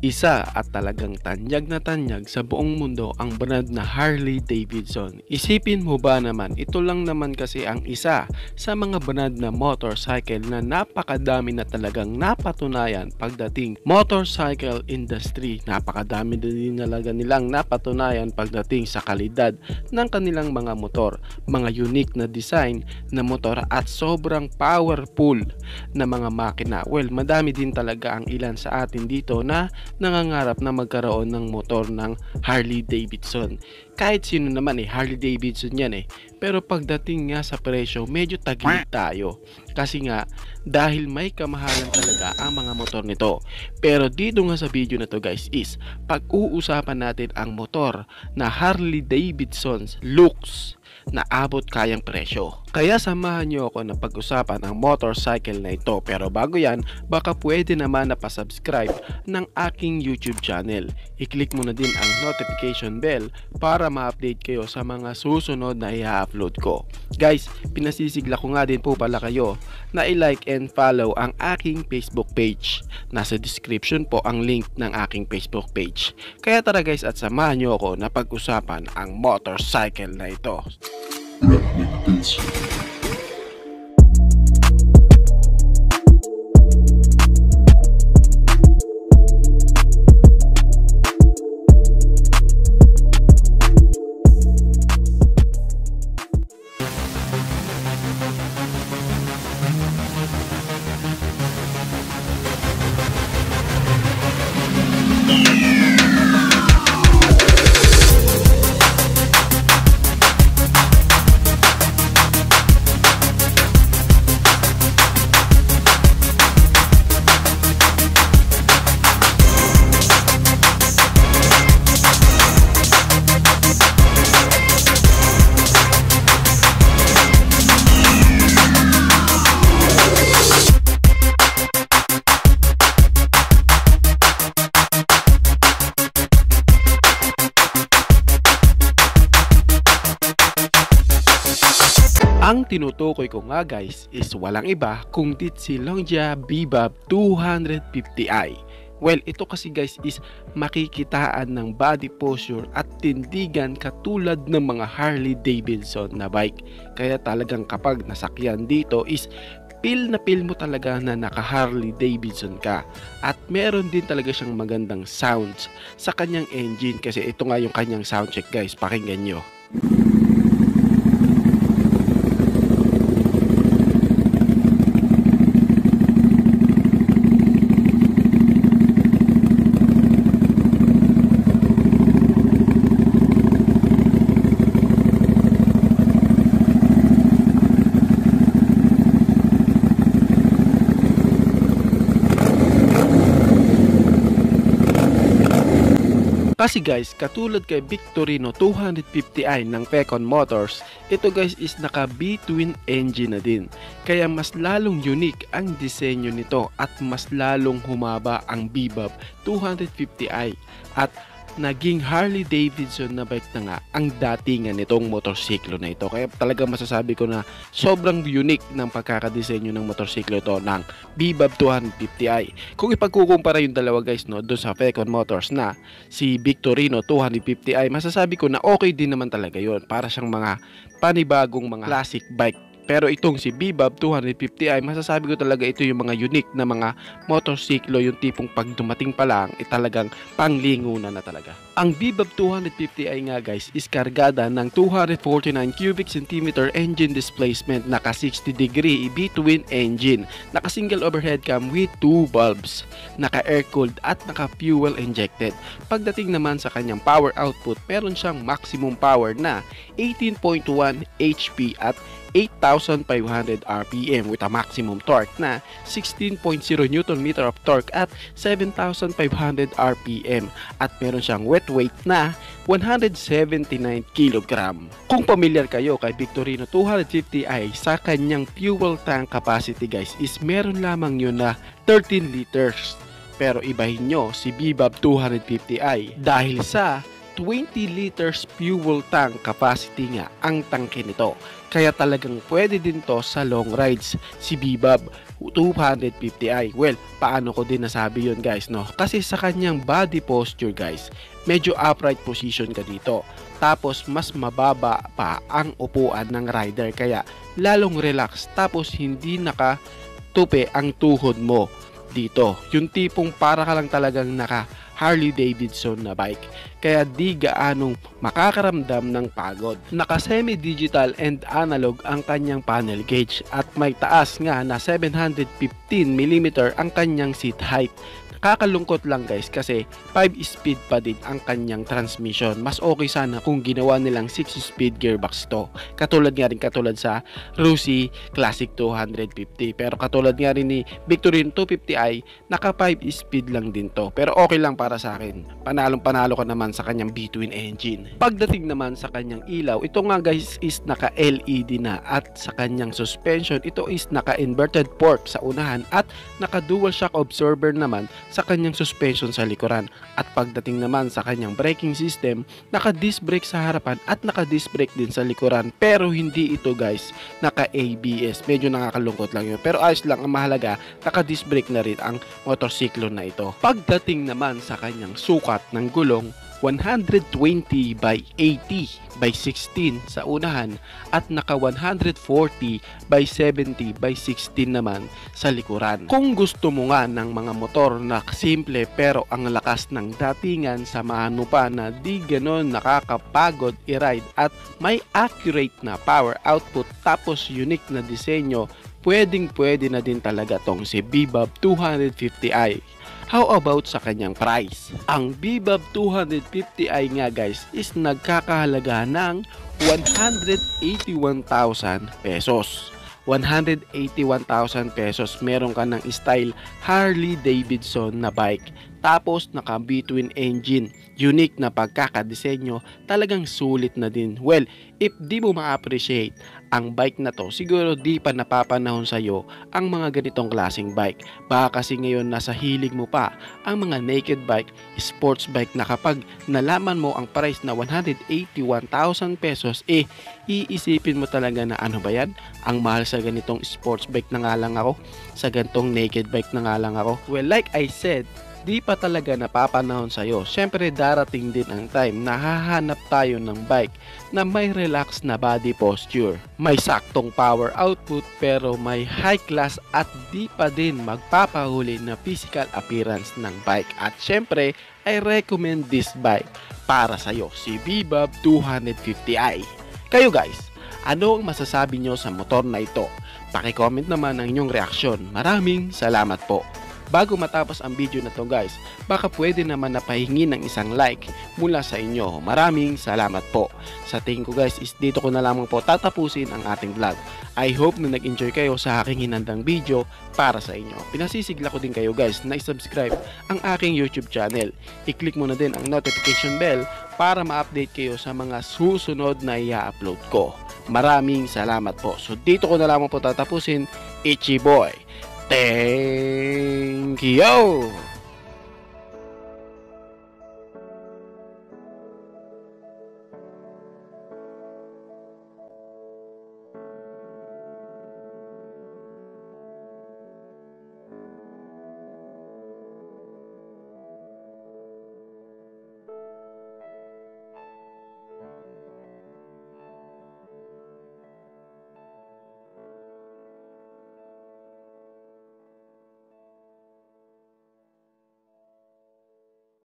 Isa at talagang tanyag na tanyag sa buong mundo ang brand na Harley Davidson. Isipin mo ba naman, ito lang naman kasi ang isa sa mga brand na motorcycle na napakadami na talagang napatunayan pagdating motorcycle industry. Napakadami din talaga nilang napatunayan pagdating sa kalidad ng kanilang mga motor, mga unique na design na motor at sobrang powerful na mga makina. Well, madami din talaga ang ilan sa atin dito na nangangarap na magkaroon ng motor ng Harley Davidson. Kahit sino naman Harley Davidson yan Pero pagdating nga sa presyo, medyo tagilid tayo. Kasi nga, dahil may kamahalan talaga ang mga motor nito. Pero dito nga sa video na to guys is, pag-uusapan natin ang motor na Harley Davidson's Lux na abot kayang presyo. Kaya samahan nyo ako na pag-usapan ang motorcycle na ito. Pero bago yan, baka pwede naman na pa-subscribe ng aking YouTube channel. I-click mo na din ang notification bell para ma-update kayo sa mga susunod na i-upload ko. Guys, pinasisigla ko nga din po pala kayo na i-like and follow ang aking Facebook page. Nasa description po ang link ng aking Facebook page. Kaya tara guys at samahan nyo ako na pag-usapan ang motorcycle na ito. Ang tinutukoy ko nga guys is walang iba kundi si Longia Bebop 250i. Well, ito kasi guys is makikitaan ng body posture at tindigan katulad ng mga Harley Davidson na bike. Kaya talagang kapag nasakyan dito is feel mo talaga na naka Harley Davidson ka. At meron din talaga siyang magandang sounds sa kanyang engine kasi ito nga yung kanyang sound check guys, pakinggan nyo. Kasi guys, katulad kay Victorino 250i ng Pecon Motors, ito guys is naka B-twin engine na din. Kaya mas lalong unique ang disenyo nito at mas lalong humaba ang Bebop 250i. At naging Harley Davidson na bike na nga ang datingan nitong motorsiklo na ito. Kaya talaga masasabi ko na sobrang unique ng pagkakadesenyo ng motorsiklo ito ng Bebop 250i. Kung ipagkukumpara yung dalawa guys doon sa Pecon Motors na si Victorino 250i, masasabi ko na okay din naman talaga yon. Para siyang mga panibagong mga classic bike. Pero itong si Bebop 250i, masasabi ko talaga ito yung mga unique na mga motorsiklo, yung tipong pag dumating pa lang, talagang panglingunan na talaga. Ang Bebop 250i nga guys is kargada ng 249 cubic centimeter engine displacement, naka 60 degree B-twin engine, naka single overhead cam with 2 bulbs, naka air cooled at naka fuel injected. Pagdating naman sa kanyang power output, meron siyang maximum power na 18.1 HP at 8,500 RPM with a maximum torque na 16.0 Nm of torque at 7,500 RPM at meron siyang wet weight na 179 kg. Kung familiar kayo kay Victorino 250i, sa kanyang fuel tank capacity guys is meron lamang yun na 13 liters. Pero ibahin nyo si Bebop 250i dahil sa 20 liters fuel tank capacity nga ang tangke nito. Kaya talagang pwede din to sa long rides. Si Bebop 250i. Well, paano ko din nasabi yun guys, no? Kasi sa kanyang body posture guys, medyo upright position ka dito. Tapos mas mababa pa ang upuan ng rider kaya lalong relax. Tapos hindi nakatupi ang tuhod mo dito. Yung tipong para ka lang talagang naka Harley Davidson na bike. Kaya di gaanong makakaramdam ng pagod. Naka semi-digital and analog ang kanyang panel gauge at may taas nga na 715mm ang kanyang seat height. Nakakalungkot lang guys kasi 5-speed pa din ang kanyang transmission. Mas okay sana kung ginawa nilang 6-speed gearbox to. Katulad sa Rossi Classic 250. Pero katulad nga rin ni Victorino 250i, naka 5-speed lang din to. Pero okay lang para sa akin. Panalong-panalo ka naman sa kanyang B-twin engine. Pagdating naman sa kanyang ilaw, ito nga guys is naka LED na at sa kanyang suspension, ito is naka inverted fork sa unahan at naka dual shock absorber naman sa kanyang suspension sa likuran. At pagdating naman sa kanyang braking system, naka disc brake sa harapan at naka disc brake din sa likuran. Pero hindi ito guys naka ABS. Medyo nakakalungkot lang yun. Pero ayos lang, ang mahalaga naka disc brake na rin ang motorsiklo na ito. Pagdating naman sa kanyang sukat ng gulong, 120 by 80 by 16 sa unahan at naka 140 by 70 by 16 naman sa likuran. Kung gusto mo nga ng mga motor na simple pero ang lakas ng datingan, samahan mo pa na di ganon nakakapagod i-ride at may accurate na power output tapos unique na disenyo, pwede na din talaga tong si Bebop 250i. How about sa kanyang price? Ang Bebop 250i nga guys is nagkakahalaga ng 181,000 pesos. 181,000 pesos meron ka ng style Harley Davidson na bike. Tapos naka B-twin engine, unique na pagkakadesenyo, talagang sulit na din. Well, if di mo ma-appreciate ang bike na to, siguro di pa napapanahon sa'yo ang mga ganitong klaseng bike. Baka kasi ngayon nasa hilig mo pa ang mga naked bike, sports bike na kapag nalaman mo ang price na 181,000 pesos, iisipin mo talaga na ano ba yan? Ang mahal sa ganitong sports bike na nga lang ako, sa ganitong naked bike na nga lang ako. Well, like I said, di pa talaga napapanahon sa'yo. Syempre darating din ang time na hahanap tayo ng bike na may relax na body posture, may saktong power output pero may high class at di pa din magpapahuli na physical appearance ng bike. At syempre, I recommend this bike para sa'yo, si Bebop 250i. Kayo guys, ano ang masasabi nyo sa motor na ito? Paki-comment naman ang inyong reaksyon. Maraming salamat po. Bago matapos ang video na to guys, baka pwede naman napahingi ng isang like mula sa inyo. Maraming salamat po. Sa tingin ko guys is dito ko na lamang po tatapusin ang ating vlog. I hope na nag-enjoy kayo sa aking hinandang video para sa inyo. Pinasisigla ko din kayo guys na i-subscribe ang aking YouTube channel. I-click mo na din ang notification bell para ma-update kayo sa mga susunod na i-upload ko. Maraming salamat po. So dito ko na lamang po tatapusin. Ichi Boy. Thank you!